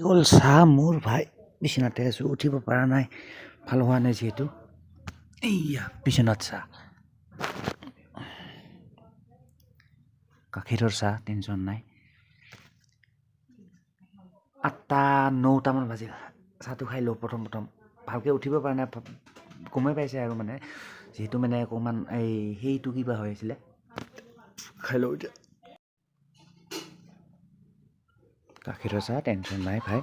হ'ল চাহ মোৰ ভাই বিচনাতে আছোঁ উঠিব পৰা নাই ভাল হোৱা নাই যিহেতু এইয়া বিচনাত চাহ গাখীৰৰ চাহ টেনশ্যন নাই 8টা 9টামান বাজিল চাহটো খাই লওঁ প্ৰথম ভালকৈ উঠিব পৰা নাই গমেই পাইছে আৰু মানে যিহেতু মানে অকণমান এই সেইটো কিবা হৈ আছিলে খাই লওঁ এতিয়া গাখীৰৰ চাহ টেনশ্যন নাই ভাই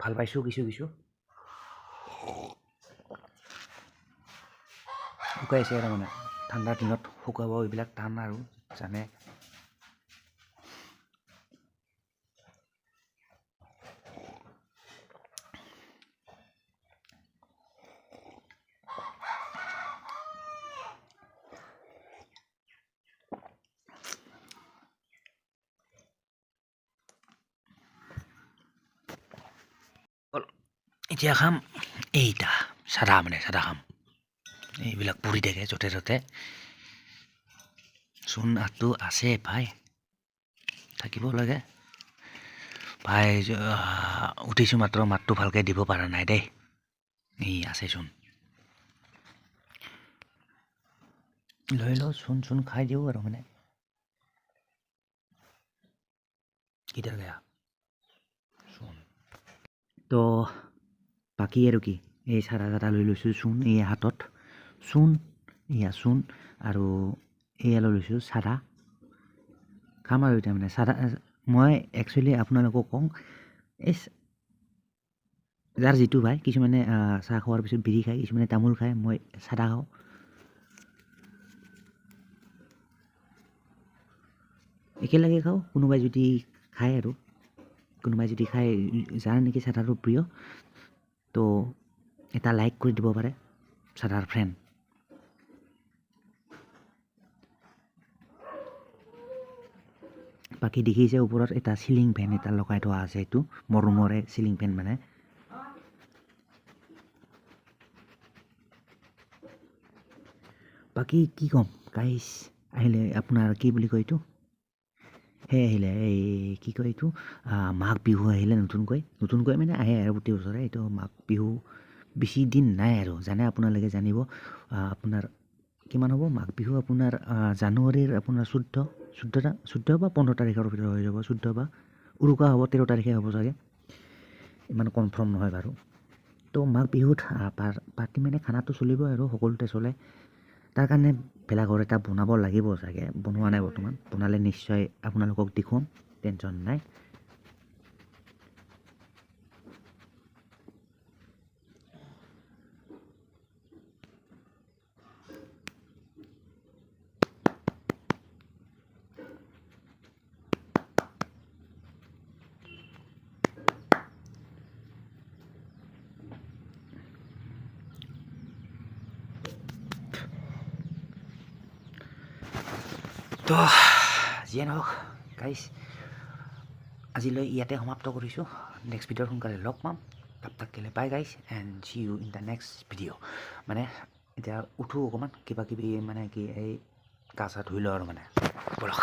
ভাল পাইছোঁ কিছু শুকাইছে আৰু মানে ঠাণ্ডাৰ দিনত শুকাব এইবিলাক টান আৰু জানে এতিয়া খাম এইটা চাদা খাম এইবিলাক পৰি থাকে য'তে ত'তে চূণ আঠটো আছে ভাই থাকিব লাগে ভাই উঠিছোঁ মাত্ৰ মাতটো ভালকৈ দিব পৰা নাই দেই এই আছেচোন লৈ লওঁ চূণ খাই দিওঁ আৰু মানে কিটাৰ বেয়া চূণ তো বাকী আৰু কি এই চাদা লৈ লৈছোঁ চূণ এই হাতত চূণ চূণ আৰু এয়া লৈ লৈছোঁ চাদা খাম আৰু এতিয়া মানে চাদা মই একচুৱেলি আপোনালোকক কওঁ এই যাৰ যিটো ভাই কিছুমানে চাহ খোৱাৰ পিছত বিড়ি খায় কিছুমানে তামোল খায় মই চাদা খাওঁ একেলগে খাওঁ কোনোবাই যদি খায় যাৰ নেকি চাদাটো প্ৰিয় তো এটা লাইক কৰি দিব পাৰে চাদাৰ ফ্ৰেণ্ড বাকী দেখিছে ওপৰত এটা চিলিং ফেন এটা লগাই থোৱা আছে এইটো মোৰ ৰুমৰে চিলিং ফেন মানে বাকী কি ক'ম গাইছ আহিলে আপোনাৰ কি বুলি কয় এইটো আহিলে এই কি কয় এইটো মাঘ বিহু আহিলে নতুনকৈ মানে আহে আৰু প্ৰতি বছৰে এইটো মাঘ বিহু বেছি দিন নাই আৰু জানে আপোনালোকে জানিব আপোনাৰ কিমান হ'ব মাঘ বিহু আপোনাৰ জানুৱাৰীৰ আপোনাৰ 14 বা 15 তাৰিখৰ ভিতৰত হৈ যাব 14 বা উৰুকা হ'ব 13 তাৰিখে হ'ব চাগে ইমান কনফাৰ্ম নহয় বাৰু তো মাঘ বিহুত পাৰ্টি মানে খানাটো চলিব আৰু সকলোতে চলে তাৰ কাৰণে ভেলাঘৰ এটা বনাব লাগিব চাগে বনোৱা নাই বৰ্তমান বনালে নিশ্চয় আপোনালোকক দেখুৱাম টেনশ্যন নাই তো যিয়ে নহওক গাইজ আজিলৈ ইয়াতে সমাপ্ত কৰিছোঁ নেক্সট ভিডিঅ'ত সোনকালে লগ পাম তাক কেলে bye guys and see you in the next video' মানে এতিয়া উঠোঁ অকণমান কিবা কিবি মানে কি এই গা চা ধুই লওঁ আৰু মানে ব'লক